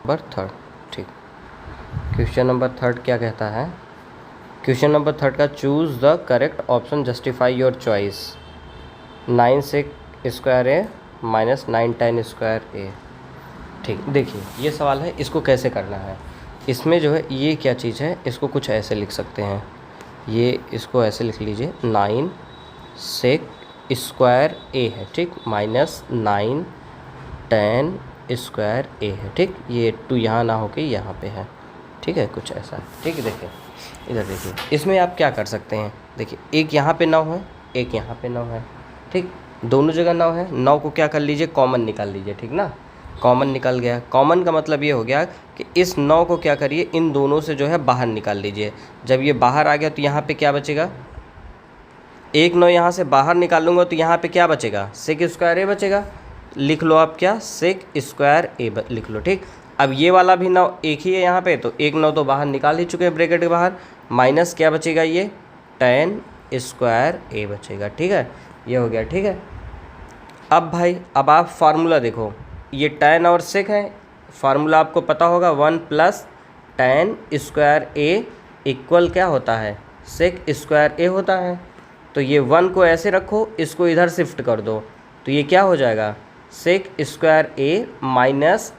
Number third. ठीक, question number third क्या कहता है? क्वेश्चन नंबर थर्ड का choose the correct option, justify your choice. 9 sec square A minus 9 tan square A. ठीक, देखिए ये सवाल है, इसको कैसे करना है। इसमें जो है ये क्या चीज़ है, इसको कुछ ऐसे लिख सकते हैं, ये इसको ऐसे लिख लीजिए 9 सेक स्क्वायर ए है, ठीक, माइनस 9 tan स्क्वायर ए है, ठीक। ये 2 यहाँ ना होके यहाँ पे है, ठीक है, कुछ ऐसा है, ठीक है। देखिए इधर देखिए, इसमें आप क्या कर सकते हैं, देखिए एक यहाँ पे 9 है, एक यहाँ पे 9 है, ठीक, दोनों जगह 9 है। 9 को क्या कर लीजिए, कॉमन निकाल लीजिए, ठीक ना। कॉमन निकल गया, कॉमन का मतलब ये हो गया कि इस 9 को क्या करिए, इन दोनों से जो है बाहर निकाल लीजिए। जब ये बाहर आ गया तो यहाँ पे क्या बचेगा, एक 9 यहाँ से बाहर निकालूंगा तो यहाँ पे क्या बचेगा, सेक स्क्वायर ए बचेगा। लिख लो आप क्या, सेक स्क्वायर ए लिख लो, ठीक। अब ये वाला भी 9 एक ही है यहाँ पे, तो एक 9 तो बाहर निकाल ही चुके हैं ब्रैकेट के बाहर, माइनस क्या बचेगा, ये tan स्क्वायर ए बचेगा, ठीक है, ये हो गया, ठीक है। अब भाई अब आप फार्मूला देखो, ये tan और सेक है, फार्मूला आपको पता होगा 1 प्लस tan स्क्वायर ए इक्वल क्या होता है, सेक स्क्वायर ए होता है। तो ये 1 को ऐसे रखो, इसको इधर शिफ्ट कर दो, तो ये क्या हो जाएगा, सेक square A minus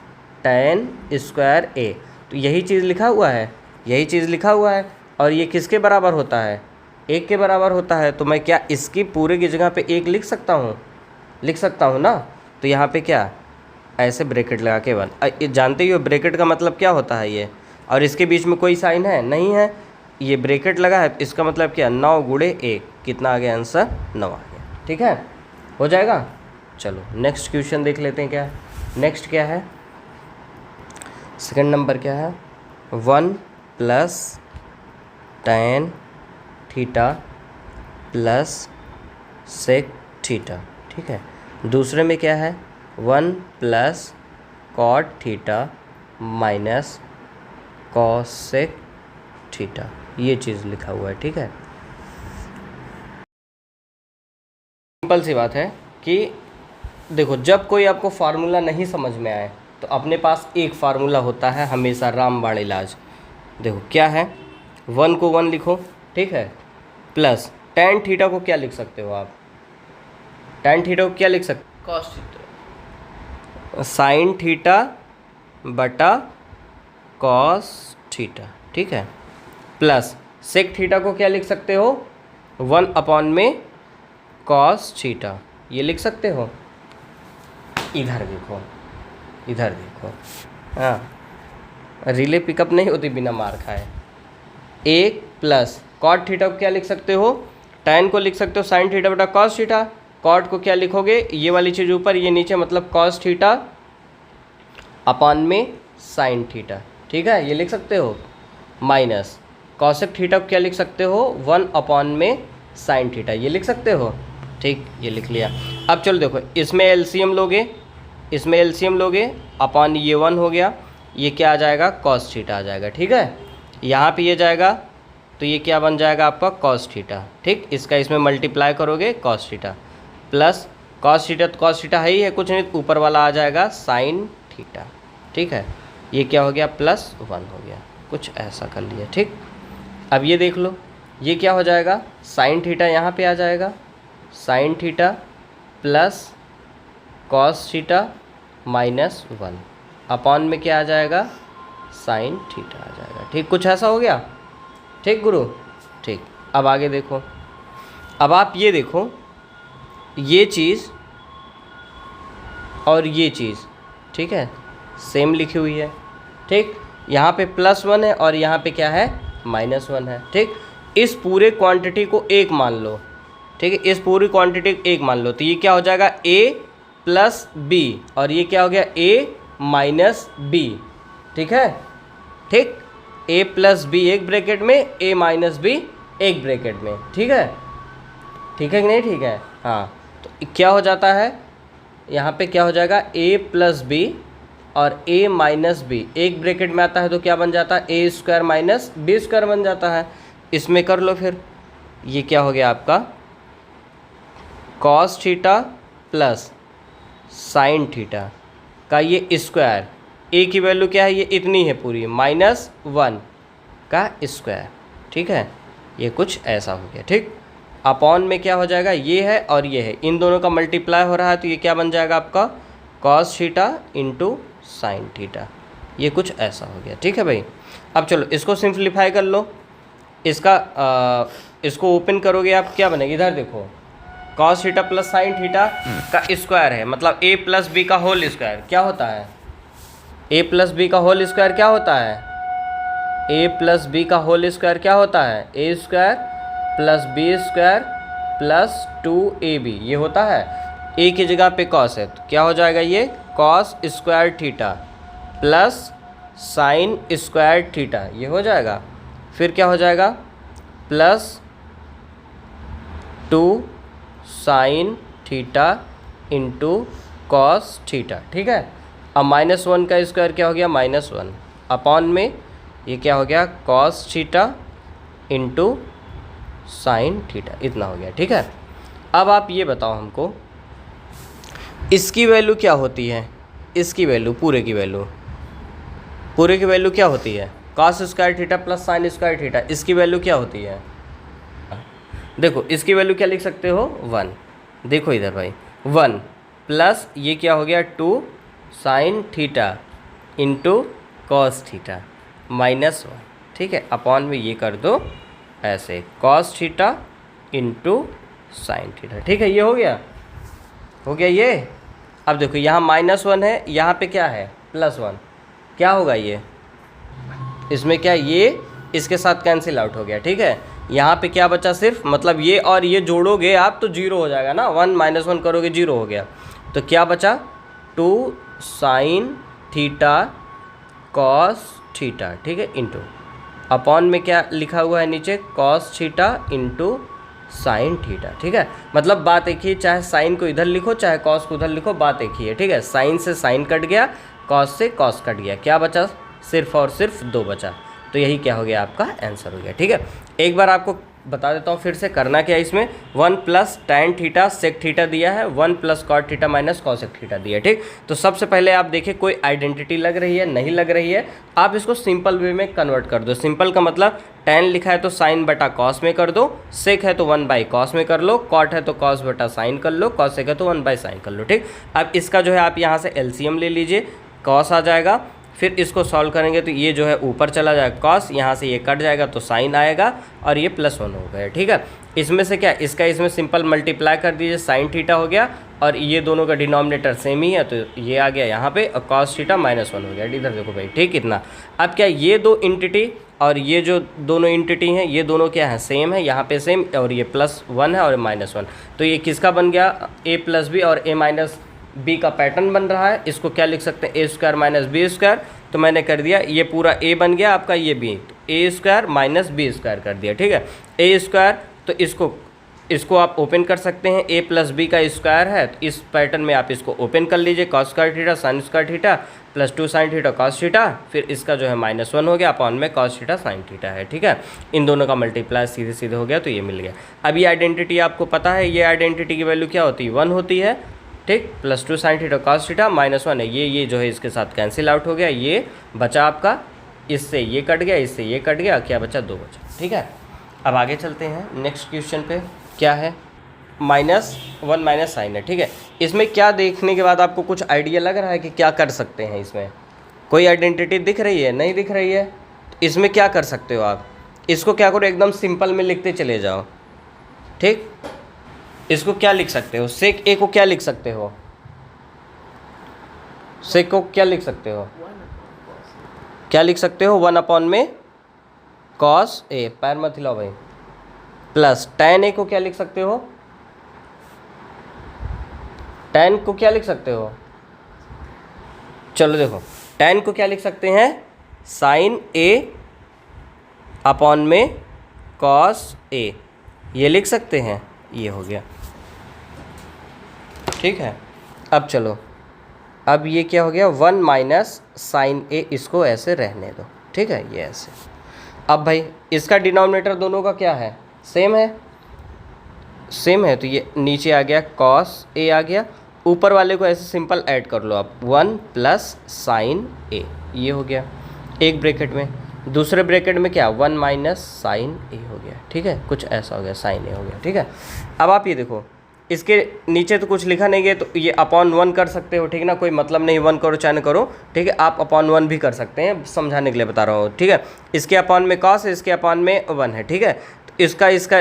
tan square ए। तो यही चीज़ लिखा हुआ है, यही चीज़ लिखा हुआ है, और ये किसके बराबर होता है, 1 के बराबर होता है। तो मैं क्या इसकी पूरे की जगह पे 1 लिख सकता हूँ, लिख सकता हूँ ना। तो यहाँ पे क्या, ऐसे ब्रैकेट लगा के 1, जानते ही हो ब्रैकेट का मतलब क्या होता है ये, और इसके बीच में कोई साइन है नहीं है, ये ब्रैकेट लगा है, इसका मतलब क्या, 9 गुणे 1, कितना आ गया आंसर, 9 आ गया, ठीक है, हो जाएगा। चलो नेक्स्ट क्वेश्चन देख लेते हैं, क्या नेक्स्ट क्या है, सेकंड नंबर क्या है, 1 plus tan theta plus sec theta, ठीक है। दूसरे में क्या है, 1 plus cot theta minus cosec theta, ये चीज़ लिखा हुआ है, ठीक है। सिंपल सी बात है कि देखो, जब कोई आपको फार्मूला नहीं समझ में आए तो अपने पास एक फार्मूला होता है हमेशा, रामबाण इलाज। देखो क्या है, 1 को 1 लिखो, ठीक है, प्लस tan थीटा को क्या लिख सकते हो आप, tan थीटा को क्या लिख सकते, कॉस थीटा, साइन थीटा बटा कॉस थीटा, ठीक है, प्लस सेक थीटा को क्या लिख सकते हो, 1 अपॉन में कॉस थीटा, ये लिख सकते हो। इधर देखो, इधर देखो, हाँ रिले पिकअप नहीं होती बिना मार खाए। 1 प्लस कॉट थीटा को क्या लिख सकते हो, tan को लिख सकते हो साइन थीटा बटा कॉस थीटा, कॉट को क्या लिखोगे, ये वाली चीज़ ऊपर ये नीचे, मतलब कॉस थीटा अपॉन में साइन थीटा, ठीक है, ये लिख सकते हो। माइनस कॉसेक थीटा को क्या लिख सकते हो, 1 अपॉन में साइन थीटा, ये लिख सकते हो, ठीक, ये लिख लिया। अब चलो देखो, इसमें एलसीएम लोगे, इसमें एलसीएम लोगे, अपॉन ये 1 हो गया, ये क्या आ जाएगा, कॉस थीटा आ जाएगा, ठीक है। यहाँ पे ये जाएगा तो ये क्या बन जाएगा आपका, कॉस थीटा, ठीक, इसका इसमें मल्टीप्लाई करोगे cos theta, plus cos theta, तो कॉस थीटा है ही है, कुछ नहीं, ऊपर वाला आ जाएगा साइन थीटा, ठीक है। ये क्या हो गया, प्लस 1 हो गया, कुछ ऐसा कर लिया, ठीक। अब ये देख लो, ये क्या हो जाएगा, साइन थीटा यहाँ पे आ जाएगा, sine theta plus cos theta minus 1 upon में क्या आ जाएगा, साइन थीटा आ जाएगा, ठीक, कुछ ऐसा हो गया, ठीक गुरु, ठीक। अब आगे देखो, अब आप ये देखो, ये चीज़ और ये चीज़, ठीक है, सेम लिखी हुई है, ठीक, यहाँ पे +1 है और यहाँ पे क्या है, -1 है, ठीक। इस पूरे क्वांटिटी को 1 मान लो, ठीक है, इस पूरी क्वांटिटी को 1 मान लो, तो ये क्या हो जाएगा, a प्लस बी, और ये क्या हो गया, a माइनस बी, ठीक है, ठीक, a प्लस बी एक ब्रैकेट में, a माइनस बी एक ब्रैकेट में, ठीक है, ठीक है कि नहीं, ठीक है, हाँ। तो क्या हो जाता है, यहाँ पे क्या हो जाएगा, a प्लस बी और a माइनस बी एक ब्रैकेट में आता है, तो क्या बन जाता है, a square minus b square बन जाता है। इसमें कर लो फिर, ये क्या हो गया आपका, cos theta plus sine theta का ये स्क्वायर, ए की वैल्यू क्या है, ये इतनी है पूरी, -1 का स्क्वायर, ठीक है, ये कुछ ऐसा हो गया, ठीक। अपॉन में क्या हो जाएगा, ये है और ये है, इन दोनों का मल्टीप्लाई हो रहा है, तो ये क्या बन जाएगा आपका cos theta into sine theta, ये कुछ ऐसा हो गया, ठीक है भाई। अब चलो इसको सिंप्लीफाई कर लो, इसको ओपन करोगे आप, क्या बनेगा, इधर देखो, cos theta plus sine theta का स्क्वायर है, मतलब a प्लस बी का होल स्क्वायर क्या होता है, a प्लस बी का होल स्क्वायर क्या होता है, a प्लस बी का होल स्क्वायर क्या होता है, a square plus b square plus 2ab, ये होता है। a की जगह पे cos है तो क्या हो जाएगा, ये cos square theta plus sign square theta, ये हो जाएगा। फिर क्या हो जाएगा, plus 2 sine theta into cos theta, ठीक है। अब -1 का स्क्वायर क्या हो गया, -1 अपॉन में ये क्या हो गया, cos theta into sine theta, इतना हो गया, ठीक है। अब आप ये बताओ हमको, इसकी वैल्यू क्या होती है, इसकी वैल्यू पूरे की वैल्यू क्या होती है, cos square theta plus sign square theta, इसकी वैल्यू क्या होती है, देखो इसकी वैल्यू क्या लिख सकते हो, 1, देखो इधर भाई 1 प्लस ये क्या हो गया 2 sine theta into cos theta -1, ठीक है, अपॉन में ये कर दो ऐसे cos theta into sine theta, ठीक है, ये हो गया ये। अब देखो यहाँ -1 है, यहाँ पे क्या है +1, क्या होगा ये, इसमें क्या, ये इसके साथ कैंसिल आउट हो गया, ठीक है। यहाँ पे क्या बचा सिर्फ, मतलब ये और ये जोड़ोगे आप तो 0 हो जाएगा ना, 1 -1 करोगे 0 हो गया, तो क्या बचा 2 साइन थीटा कॉस थीटा, ठीक है, इंटू अपॉन में क्या लिखा हुआ है नीचे, cos theta into sine theta, ठीक है। मतलब बात एक ही, चाहे साइन को इधर लिखो चाहे कॉस को उधर लिखो, बात एक ही है, ठीक है। साइन से साइन कट गया, कॉस से कॉस कट गया, क्या बचा, सिर्फ और सिर्फ 2 बचा, तो यही क्या हो गया, आपका आंसर हो गया, ठीक है। एक बार आपको बता देता हूँ फिर से करना क्या है इसमें, 1 plus tan theta sec theta दिया है, 1 plus cot theta minus cosec theta दिया है, ठीक। तो सबसे पहले आप देखिए कोई आइडेंटिटी लग रही है, नहीं लग रही है, आप इसको सिंपल वे में कन्वर्ट कर दो। सिंपल का मतलब टैन लिखा है तो साइन बटा कॉस में कर दो, सेक है तो 1 बाई कॉस में कर लो, कॉट है तो कॉस बटा साइन कर लो, कॉसेक है तो 1 बाई साइन कर लो, ठीक। अब इसका जो है आप यहाँ से एलसीएम ले लीजिए, कॉस आ जाएगा, फिर इसको सॉल्व करेंगे तो ये जो है ऊपर चला जाएगा कॉस, यहाँ से ये कट जाएगा तो साइन आएगा और ये +1 हो गया, ठीक है। इसमें से क्या, इसका इसमें सिंपल मल्टीप्लाई कर दीजिए, साइन थीटा हो गया और ये दोनों का डिनोमिनेटर सेम ही है तो ये आ गया यहाँ पे, और कॉस थीटा -1 हो गया, इधर देखो भाई, ठीक, इतना। अब क्या, ये दो इंटिटी और ये जो दोनों इंटिटी हैं ये दोनों क्या है, सेम है, यहाँ पे सेम, और ये +1 है और -1, तो ये किसका बन गया, a प्लस बी और a b का पैटर्न बन रहा है। इसको क्या लिख सकते हैं, a square minus b square, तो मैंने कर दिया, ये पूरा a बन गया आपका, ये b, a square minus b square कर दिया, ठीक है। a स्क्वायर तो इसको आप ओपन कर सकते हैं, a प्लस बी का स्क्वायर है तो इस पैटर्न में आप इसको ओपन कर लीजिए, cos square theta sine square theta plus 2 sine theta cos theta, फिर इसका जो है -1 हो गया अपॉन में कॉस थीटा साइन थीटा है, ठीक है। इन दोनों का मल्टीप्लाई सीधे सीधे हो गया तो ये मिल गया। अब ये आइडेंटिटी आपको पता है, ये आइडेंटिटी की वैल्यू क्या होती है, 1 होती है, ठीक, plus 2 sine theta cos theta -1 है, ये जो है इसके साथ कैंसिल आउट हो गया, ये बचा आपका, इससे ये कट गया, इससे ये कट गया, क्या बचा, 2 बचा, ठीक है। अब आगे चलते हैं नेक्स्ट क्वेश्चन पे, क्या है, -1 माइनस साइन है, ठीक है। इसमें क्या देखने के बाद आपको कुछ आइडिया लग रहा है कि क्या कर सकते हैं, इसमें कोई आइडेंटिटी दिख रही है, नहीं दिख रही है, इसमें क्या कर सकते हो आप, इसको क्या करो, एकदम सिंपल में लिखते चले जाओ, ठीक। इसको क्या लिख सकते हो, सेक ए को क्या लिख सकते हो, सेक को क्या लिख सकते हो, क्या लिख सकते हो, 1 अपॉन में कॉस ए, पैर मत हिलाओ भाई, प्लस टैन ए को क्या लिख सकते हो, टैन को क्या लिख सकते हो, चलो देखो टैन को क्या लिख सकते हैं, साइन ए अपॉन में कॉस ए, ये लिख सकते हैं, ये हो गया, ठीक है। अब चलो, अब ये क्या हो गया, 1 माइनस साइन ए, इसको ऐसे रहने दो, ठीक है, ये ऐसे। अब भाई इसका डिनोमिनेटर दोनों का क्या है, सेम है, सेम है, तो ये नीचे आ गया कॉस ए आ गया ऊपर वाले को ऐसे सिंपल ऐड कर लो आप, 1 प्लस साइन ए, ये हो गया एक ब्रैकेट में। दूसरे ब्रैकेट में क्या, 1 माइनस साइन ए हो गया, ठीक है, कुछ ऐसा हो गया, साइन ए हो गया, ठीक है। अब आप ये देखो, इसके नीचे तो कुछ लिखा नहीं है, तो ये अपॉन 1 कर सकते हो, ठीक है ना, कोई मतलब नहीं 1 करो चाहे न करो, ठीक है, आप अपॉन 1 भी कर सकते हैं, समझाने के लिए बता रहा हूँ, ठीक है। इसके अपॉन में कॉस है, इसके अपॉन में 1 है, ठीक है। तो इसका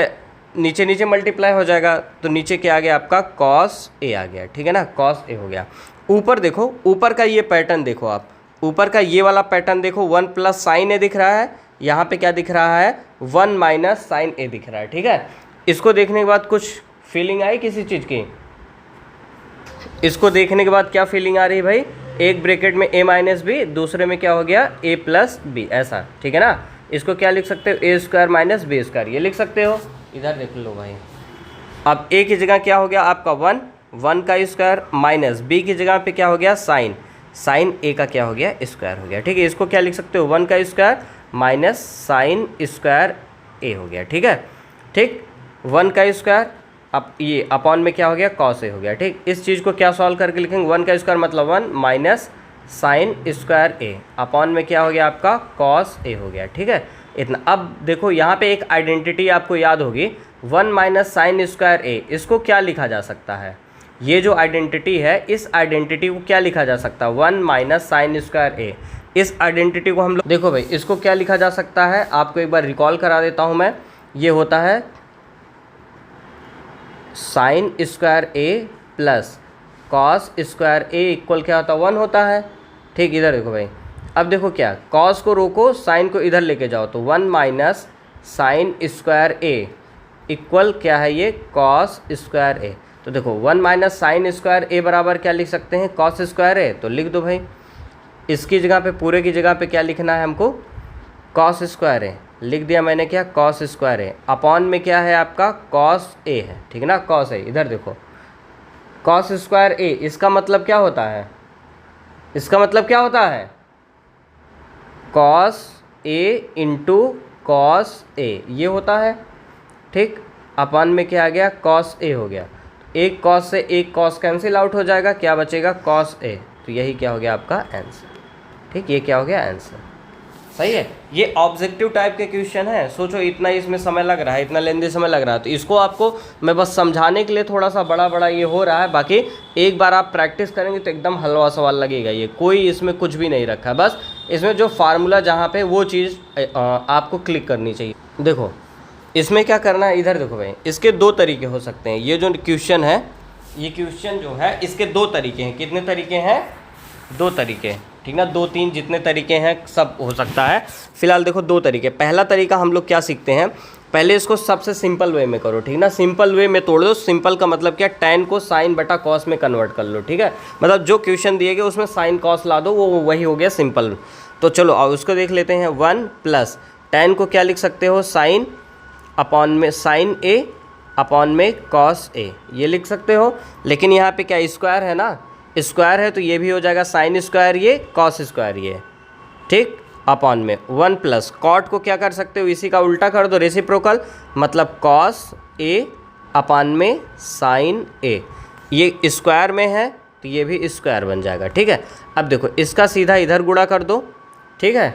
नीचे नीचे मल्टीप्लाई हो जाएगा, तो नीचे क्या आ गया आपका, कॉस ए आ गया, ठीक है ना, कॉस ए हो गया। ऊपर देखो, ऊपर का ये पैटर्न देखो आप, ऊपर का ये वाला पैटर्न देखो, 1 प्लस साइन ए दिख रहा है, यहाँ पे क्या दिख रहा है, 1 माइनस साइन ए दिख रहा है, ठीक है। इसको देखने के बाद कुछ फीलिंग आई किसी चीज़ की, इसको देखने के बाद क्या फीलिंग आ रही है भाई, एक ब्रैकेट में a माइनस बी, दूसरे में क्या हो गया a प्लस बी, ऐसा, ठीक है ना। इसको क्या लिख सकते हो, ए स्क्वायर माइनस बी स्क्वायर, ये लिख सकते हो। इधर देख लो भाई, अब a की जगह क्या हो गया आपका 1 का स्क्वायर, माइनस b की जगह पे क्या हो गया, साइन a का क्या हो गया, स्क्वायर हो गया, ठीक है। इसको क्या लिख सकते हो, 1 का square minus sine square a हो गया, ठीक है, ठीक। 1 का स्क्वायर, अब ये अपॉन में क्या हो गया, कॉस ए हो गया, ठीक। इस चीज़ को क्या सॉल्व करके लिखेंगे, 1 का स्क्वायर मतलब 1 माइनस साइन स्क्वायर ए, अपॉन में क्या हो गया आपका, कॉस ए हो गया, ठीक है, इतना। अब देखो यहाँ पे एक आइडेंटिटी आपको याद होगी, 1 माइनस साइन स्क्वायर ए, इसको क्या लिखा जा सकता है, ये जो आइडेंटिटी है, इस आइडेंटिटी को क्या लिखा जा सकता है, 1 माइनस साइन स्क्वायर ए। इस आइडेंटिटी को हम लोग देखो भाई, इसको क्या लिखा जा सकता है, आपको एक बार रिकॉल करा देता हूँ मैं। ये होता है साइन स्क्वायर ए प्लस कॉस स्क्वायर ए इक्वल क्या होता है, 1 होता है, ठीक। इधर देखो भाई, अब देखो क्या, कॉस को रोको, साइन को इधर लेके जाओ, तो 1 माइनस साइन स्क्वायर ए इक्वल क्या है, ये कॉस स्क्वायर ए। तो देखो 1 माइनस साइन स्क्वायर ए बराबर क्या लिख सकते हैं, कॉस स्क्वायर ए, तो लिख दो भाई। इसकी जगह पे, पूरे की जगह पे क्या लिखना है हमको, कॉस स्क्वायर ए, लिख दिया मैंने, क्या, कॉस स्क्वायर ए, अपॉन में क्या है आपका, कॉस ए है, ठीक है ना, कॉस ए। इधर देखो, कॉस स्क्वायर ए, इसका मतलब क्या होता है, इसका मतलब क्या होता है, cos A into cos A, ये होता है, ठीक। अपॉन में क्या आ गया, कॉस ए हो गया, एक कॉस से एक कॉस कैंसिल आउट हो जाएगा, क्या बचेगा, कॉस ए। तो यही क्या हो गया आपका आंसर, ठीक, ये क्या हो गया आंसर, सही है। ये ऑब्जेक्टिव टाइप के क्वेश्चन है, सोचो इतना इसमें समय लग रहा है, इतना लेंदी समय लग रहा है, तो इसको आपको मैं बस समझाने के लिए थोड़ा सा बड़ा ये हो रहा है, बाकी एक बार आप प्रैक्टिस करेंगे तो एकदम हलवा सवाल लगेगा। ये कोई इसमें कुछ भी नहीं रखा है, बस इसमें जो फार्मूला जहाँ पे वो चीज़ आपको क्लिक करनी चाहिए। देखो इसमें क्या करना है, इधर देखो भाई, इसके 2 तरीके हो सकते हैं। ये जो क्वेश्चन है, ये क्वेश्चन जो है, इसके 2 तरीके हैं। कितने तरीके हैं, 2 तरीके, ठीक ना, 2-3 जितने तरीके हैं सब हो सकता है। फिलहाल देखो 2 तरीके। पहला तरीका हम लोग क्या सीखते हैं, पहले इसको सबसे सिंपल वे में करो, ठीक ना, सिंपल वे में तोड़ दो। सिंपल का मतलब क्या, tan को साइन बटा कॉस में कन्वर्ट कर लो, ठीक है, मतलब जो क्वेश्चन दिए गए उसमें साइन कॉस ला दो, वो वही हो गया सिंपल। तो चलो अब उसको देख लेते हैं। 1 प्लस tan को क्या लिख सकते हो, साइन अपॉन में साइन ए अपॉन में कॉस ए, ये लिख सकते हो। लेकिन यहाँ पे क्या स्क्वायर है ना, स्क्वायर है तो ये भी हो जाएगा साइन स्क्वायर ये, कॉस स्क्वायर ये, ठीक, अपॉन में 1 प्लस कॉट को क्या कर सकते हो, इसी का उल्टा कर दो, रेसिप्रोकल, मतलब कॉस ए अपॉन में साइन ए। ये स्क्वायर में है तो ये भी स्क्वायर बन जाएगा, ठीक है। अब देखो इसका सीधा इधर गुणा कर दो, ठीक है,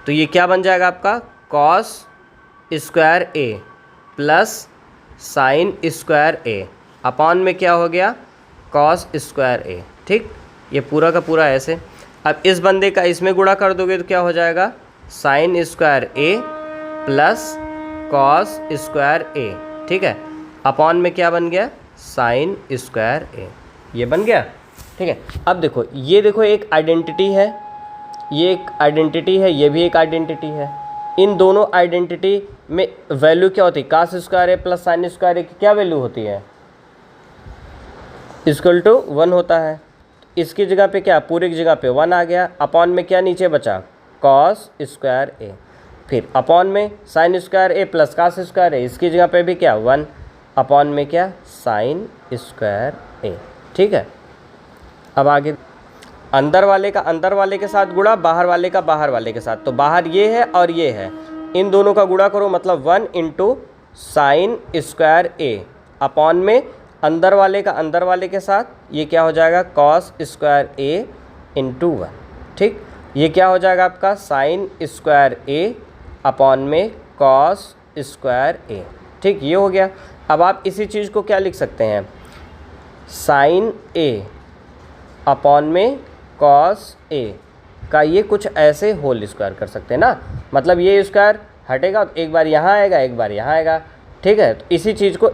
तो ये क्या बन जाएगा आपका, कॉस स्क्वायर ए प्लस साइन स्क्वायर ए, अपॉन में क्या हो गया, कॉस स्क्वायर ए, ठीक। ये पूरा का पूरा ऐसे। अब इस बंदे का इसमें गुणा कर दोगे तो क्या हो जाएगा, sine square A plus cos square A, ठीक है, अपॉन में क्या बन गया, साइन स्क्वायर ए, ये बन गया, ठीक है। अब देखो ये देखो एक आइडेंटिटी है, ये एक आइडेंटिटी है, ये भी एक आइडेंटिटी है। इन दोनों आइडेंटिटी में वैल्यू क्या होती है, कॉस स्क्वायर ए प्लस साइन स्क्वायर ए की क्या वैल्यू होती है, इक्वल टू 1 होता है। इसकी जगह पे क्या, पूरे की जगह पे 1 आ गया, अपॉन में क्या नीचे बचा, कॉस स्क्वायर ए, फिर अपॉन में साइन स्क्वायर ए प्लस कॉस स्क्वायर ए, इसकी जगह पे भी क्या 1, अपॉन में क्या साइन स्क्वायर ए, ठीक है। अब आगे अंदर वाले का अंदर वाले के साथ गुणा, बाहर वाले का बाहर वाले के साथ, तो बाहर ये है और ये है, इन दोनों का गुणा करो, मतलब 1 इंटू साइन स्क्वायर ए अपॉन में, अंदर वाले का अंदर वाले के साथ, ये क्या हो जाएगा कॉस स्क्वायर ए इंटू 1, ठीक। ये क्या हो जाएगा आपका साइन स्क्वायर ए अपॉन में कॉस स्क्वायर ए, ठीक। ये हो गया। अब आप इसी चीज़ को क्या लिख सकते हैं, साइन ए अपॉन में कॉस ए का ये कुछ ऐसे होल स्क्वायर कर सकते हैं ना, मतलब ये स्क्वायर हटेगा तो एक बार यहाँ आएगा एक बार यहाँ आएगा, ठीक है। तो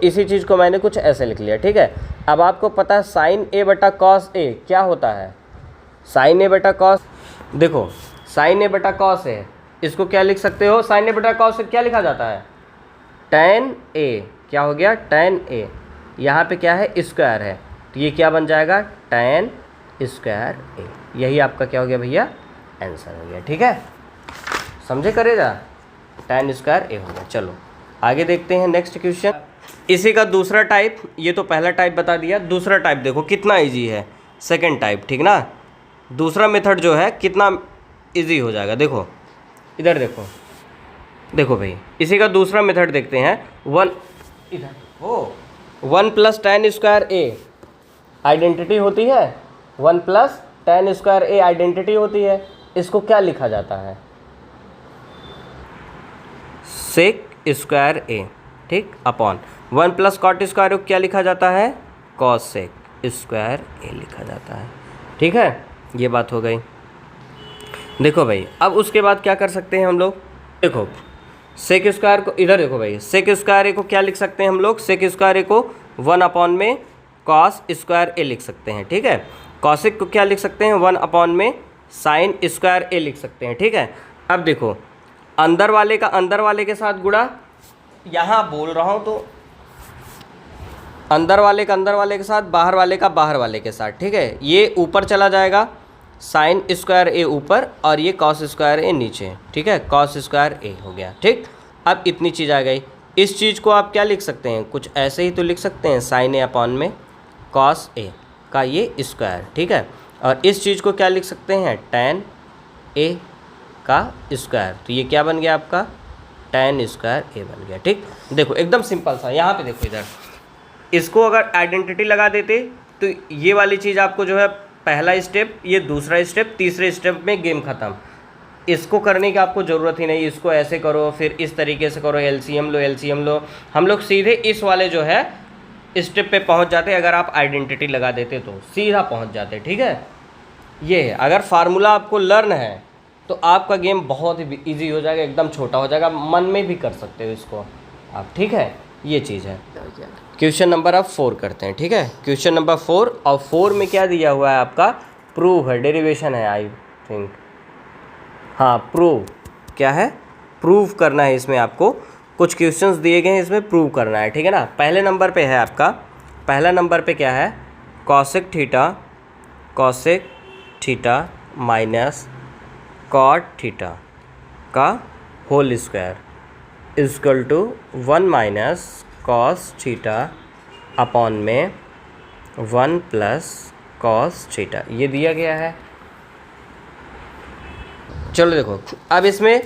इसी चीज़ को मैंने कुछ ऐसे लिख लिया, ठीक है। अब आपको पता है साइन ए बटा कॉस ए क्या होता है, साइन ए बटा कॉस, देखो साइन ए बटा कॉस ए, इसको क्या लिख सकते हो, साइन ए बटा कॉस ए क्या लिखा जाता है, टेन ए, क्या हो गया टेन ए, यहाँ पे क्या है स्क्वायर है, तो ये क्या बन जाएगा टेन स्क्वायर ए। यही आपका क्या हो गया भैया आंसर हो गया, ठीक है। समझे करेगा, टेन स्क्वायर ए हो गया। चलो आगे देखते हैं नेक्स्ट क्वेश्चन। इसी का दूसरा टाइप, ये तो पहला टाइप बता दिया, दूसरा टाइप देखो कितना इजी है, सेकंड टाइप, ठीक ना। दूसरा मेथड जो है कितना इजी हो जाएगा, देखो इधर देखो, देखो भाई इसी का दूसरा मेथड देखते हैं। इधर हो 1 प्लस टेन स्क्वायर ए आइडेंटिटी होती है, 1 प्लस टेन स्क्वायर ए आइडेंटिटी होती है, इसको क्या लिखा जाता है, सेक स्क्वायर ए, ठीक, अपॉन 1 प्लस कॉट स्क्वायर को क्या लिखा जाता है, कॉस सेक स्क्वायर ए लिखा जाता है, ठीक है। ये बात हो गई। देखो भाई अब उसके बाद क्या कर सकते हैं हम लोग, देखो सेक स्क्वायर को इधर देखो भाई, सेक स्क्वायर ए को क्या लिख सकते हैं हम लोग, सेक स्क्वायर ए को 1 अपॉन में कॉस स्क्वायर ए लिख सकते हैं, ठीक है। कॉसिक को क्या लिख सकते हैं, 1 अपॉन में साइन स्क्वायर ए लिख सकते हैं, ठीक है। अब देखो अंदर वाले का अंदर वाले के साथ गुणा, यहाँ बोल रहा हूँ तो अंदर वाले का अंदर वाले के साथ, बाहर वाले का बाहर वाले के साथ, ठीक है। ये ऊपर चला जाएगा, साइन स्क्वायर ए ऊपर और ये कॉस स्क्वायर ए नीचे, ठीक है, कॉस स्क्वायर ए हो गया, ठीक। अब इतनी चीज़ आ गई, इस चीज़ को आप क्या लिख सकते हैं, कुछ ऐसे ही तो लिख सकते हैं, साइन ए अपॉन में कॉस ए का ये स्क्वायर, ठीक है। और इस चीज़ को क्या लिख सकते हैं, टेन ए का स्क्वायर, तो ये क्या बन गया आपका टेन स्क्वायर ए बन गया, ठीक। देखो एकदम सिंपल सा, यहाँ पे देखो इधर, इसको अगर आइडेंटिटी लगा देते तो ये वाली चीज़ आपको जो है पहला स्टेप, ये दूसरा स्टेप, तीसरे स्टेप में गेम ख़त्म। इसको करने की आपको ज़रूरत ही नहीं, इसको ऐसे करो फिर इस तरीके से करो, एलसीएम लो, हम लोग सीधे इस वाले जो है स्टेप पे पहुंच जाते, अगर आप आइडेंटिटी लगा देते तो सीधा पहुंच जाते, ठीक है। ये है, अगर फार्मूला आपको लर्न है तो आपका गेम बहुत ही ईजी हो जाएगा, एकदम छोटा हो जाएगा, मन में भी कर सकते हो इसको आप, ठीक है। ये चीज़ है। क्वेश्चन नंबर आप 4 करते हैं, ठीक है। क्वेश्चन नंबर 4, और 4 में क्या दिया हुआ है आपका, प्रूव है, डेरिवेशन है आई थिंक, हाँ प्रूव, क्या है प्रूव करना है, इसमें आपको कुछ क्वेश्चंस दिए गए हैं, इसमें प्रूव करना है, ठीक है ना। पहले नंबर पे है आपका, पहला नंबर पे क्या है, cosec theta minus cot theta का whole square equal to 1 minus cos theta upon में 1 प्लस कॉस थीटा, ये दिया गया है। चलो देखो अब इसमें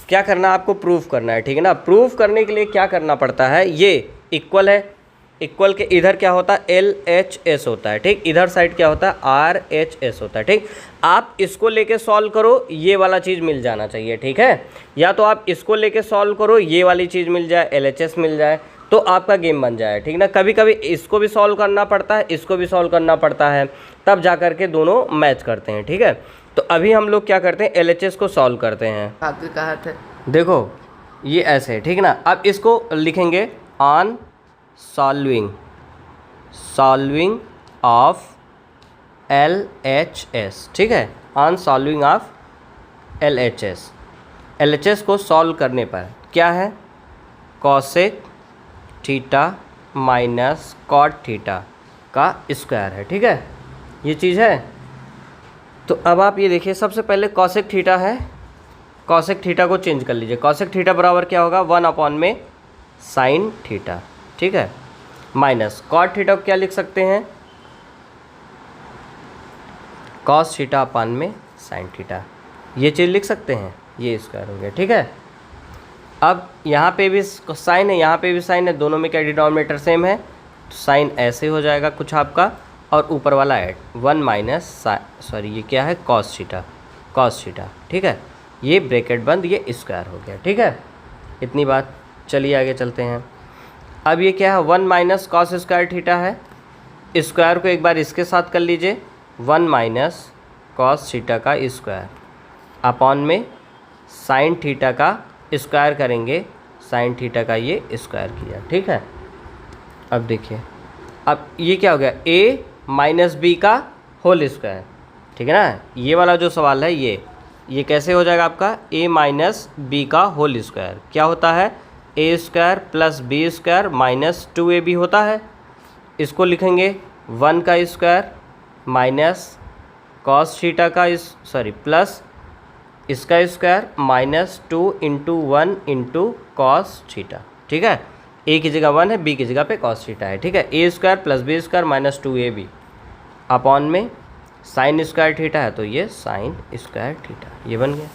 क्या करना है, आपको प्रूफ करना है, ठीक है ना। प्रूफ करने के लिए क्या करना पड़ता है, ये इक्वल है, इक्वल के इधर क्या होता है LHS होता है, ठीक। इधर साइड क्या होता है RHS होता है, ठीक। आप इसको लेके सॉल्व करो, ये वाला चीज़ मिल जाना चाहिए, ठीक है। या तो आप इसको लेके सॉल्व करो, ये वाली चीज़ मिल जाए, LHS मिल जाए, तो आपका गेम बन जाए, ठीक ना। कभी कभी इसको भी सॉल्व करना पड़ता है, इसको भी सॉल्व करना पड़ता है, तब जा कर के दोनों मैच करते हैं, ठीक है। तो अभी हम लोग क्या करते हैं, LHS को सॉल्व करते हैं। आपके कहा थे, देखो ये ऐसे है, ठीक है ना। अब इसको लिखेंगे ऑन सॉल्विंग ऑफ LHS, ठीक है, ऑन सॉल्विंग ऑफ LHS को सॉल्व करने पर क्या है, cosec theta minus cot theta का स्क्वायर है, ठीक है, ये चीज़ है। तो अब आप ये देखिए, सबसे पहले कॉसेक थीटा है, कॉसेक थीटा को चेंज कर लीजिए, कॉसेक थीटा बराबर क्या होगा 1 अपॉन में साइन थीटा, ठीक है, माइनस कॉट थीटा को क्या लिख सकते हैं, कॉस थीटा अपॉन में साइन थीटा, ये चीज़ लिख सकते हैं, ये स्क्वायर हो गया, ठीक है। अब यहाँ पे भी साइन है, यहाँ पे भी साइन है, दोनों में क्या डिनोमिनेटर सेम है, साइन ऐसे हो जाएगा कुछ आपका, और ऊपर वाला ऐड 1 माइनस ये क्या है, कॉस थीटा, ठीक है। ये ब्रैकेट बंद, ये स्क्वायर हो गया, ठीक है। इतनी बात, चलिए आगे चलते हैं। अब ये क्या है, 1 माइनस कॉस स्क्वायर थीटा है, स्क्वायर को एक बार इसके साथ कर लीजिए, 1 माइनस कॉस थीटा का स्क्वायर अपॉन में साइन थीटा का स्क्वायर करेंगे, साइन थीटा का ये स्क्वायर किया, ठीक है। अब देखिए, अब ये क्या हो गया, a माइनस बी का होल स्क्वायर, ठीक है ना। ये वाला जो सवाल है ये कैसे हो जाएगा आपका, a माइनस बी का होल स्क्वायर क्या होता है, a square plus b square minus 2ab होता है। इसको लिखेंगे 1 का स्क्वायर माइनस कॉस थीटा का प्लस इसका square minus 2 into 1 into cos theta, ठीक है। a की जगह 1 है, b की जगह पे कॉस थीटा है, ठीक है। a square plus b square minus 2ab upon में साइन स्क्वायर थीटा है, तो ये साइन स्क्वायर थीटा, ये बन गया,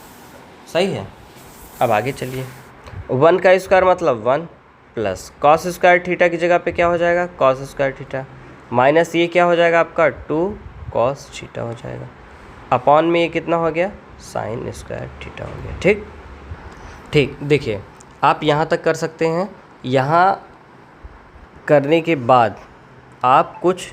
सही है। अब आगे चलिए, 1 का स्क्वायर मतलब 1 प्लस कॉस स्क्वायर थीटा की जगह पे क्या हो जाएगा, कॉस स्क्वायर थीटा माइनस ये क्या हो जाएगा आपका 2 कॉस थीटा हो जाएगा, अपॉन में ये कितना हो गया, साइन स्क्वायर थीटा हो गया, ठीक। देखिए आप यहाँ तक कर सकते हैं, यहाँ करने के बाद आप कुछ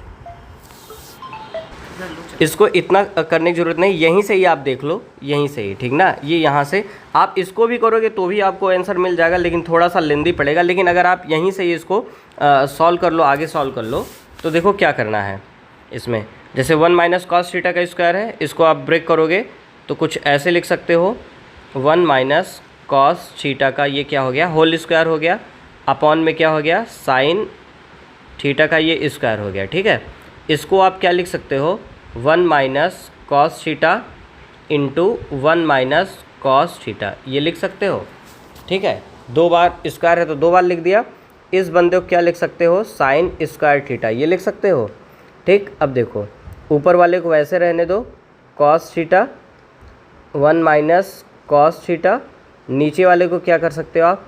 इसको इतना करने की ज़रूरत नहीं, यहीं से ही आप देख लो, यहीं से ही, ठीक ना। ये यहाँ से आप इसको भी करोगे तो भी आपको आंसर मिल जाएगा, लेकिन थोड़ा सा लेंदी पड़ेगा। लेकिन अगर आप यहीं से ही इसको सॉल्व कर लो, आगे सॉल्व कर लो, तो देखो क्या करना है इसमें। जैसे 1 माइनस कॉस थीटा का स्क्वायर है, इसको आप ब्रेक करोगे तो कुछ ऐसे लिख सकते हो, 1 माइनस कॉस थीटा का ये क्या हो गया, होल स्क्वायर हो गया, अपॉन में क्या हो गया, साइन थीटा का ये स्क्वायर हो गया, ठीक है। इसको आप क्या लिख सकते हो, 1 minus cos theta into 1 minus cos theta, ये लिख सकते हो, ठीक है। 2 बार स्क्वायर है तो 2 बार लिख दिया। इस बंदे को क्या लिख सकते हो, साइन स्क्वायर थीटा, ये लिख सकते हो, ठीक। अब देखो ऊपर वाले को वैसे रहने दो, cos theta 1 minus cos theta, नीचे वाले को क्या कर सकते हो आप,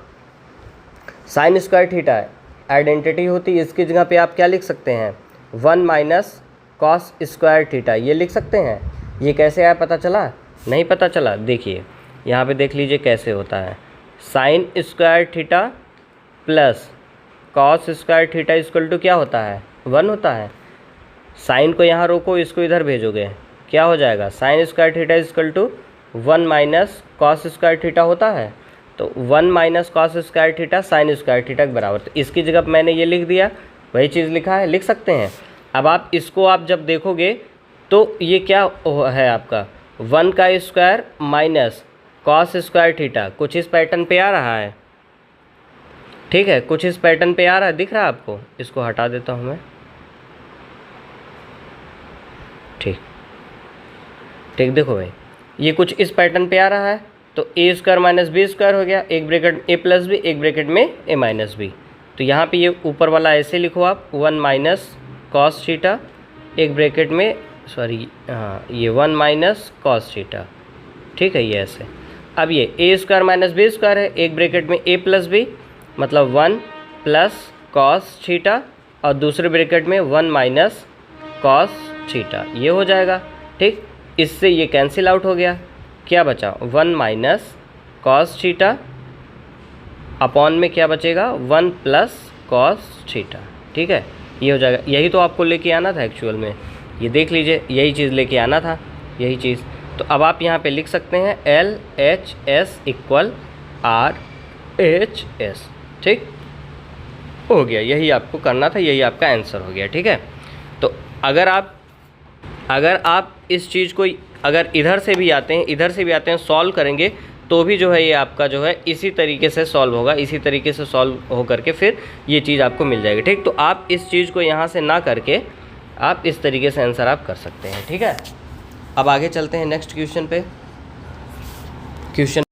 साइन स्क्वायर थीटा है, आइडेंटिटी होती है, इसकी जगह पे आप क्या लिख सकते हैं, 1 माइनस कॉस स्क्वायर थीटा, ये लिख सकते हैं। ये कैसे आया पता चला, नहीं पता चला, देखिए यहाँ पे देख लीजिए कैसे होता है, sine square theta plus cos square theta equal to क्या होता है, 1 होता है। साइन को यहाँ रोको, इसको इधर भेजोगे, क्या हो जाएगा, sine square theta equal to 1 minus cos square theta होता है। तो 1 minus cos square theta sine square theta के बराबर, तो इसकी जगह पर मैंने ये लिख दिया, वही चीज़ लिखा है, लिख सकते हैं। अब आप इसको आप जब देखोगे तो ये क्या है आपका, 1 का square minus cos square theta, कुछ इस पैटर्न पे आ रहा है, ठीक है, कुछ इस पैटर्न पे आ रहा है, दिख रहा है आपको। इसको हटा देता हूँ मैं, ठीक, देखो भाई ये कुछ इस पैटर्न पे आ रहा है, तो ए स्क्वायर माइनस बी स्क्वायर हो गया, एक ब्रैकेट ए प्लस बी, एक ब्रैकेट में ए माइनस बी। तो यहाँ पे ये ऊपर वाला ऐसे लिखो आप, 1 माइनस कॉस थीटा, एक ब्रैकेट में ये 1 माइनस कॉस थीटा, ठीक है, ये ऐसे। अब ये ए स्क्वायर माइनस बी स्क्वायर है, एक ब्रैकेट में ए प्लस बी, मतलब 1 प्लस कॉस थीटा, और दूसरे ब्रैकेट में 1 माइनस कॉस थीटा, ये हो जाएगा, ठीक। इससे ये कैंसिल आउट हो गया, क्या बचा, 1 माइनस कॉस थीटा अपॉन में क्या बचेगा, 1 प्लस कॉस थीटा, ठीक है, ये हो जाएगा। यही तो आपको लेके आना था एक्चुअल में, ये देख लीजिए, यही चीज़ लेके आना था, यही चीज़। तो अब आप यहाँ पे लिख सकते हैं LHS इक्वल RHS, ठीक हो गया, यही आपको करना था, यही आपका आंसर हो गया, ठीक है। तो अगर आप इस चीज़ को अगर इधर से भी आते हैं सॉल्व करेंगे, तो भी जो है ये आपका जो है इसी तरीके से सॉल्व होगा, इसी तरीके से सॉल्व हो करके फिर ये चीज़ आपको मिल जाएगी, ठीक। तो आप इस चीज़ को यहाँ से ना करके आप इस तरीके से आंसर आप कर सकते हैं, ठीक है। अब आगे चलते हैं नेक्स्ट क्वेश्चन पे। क्वेश्चन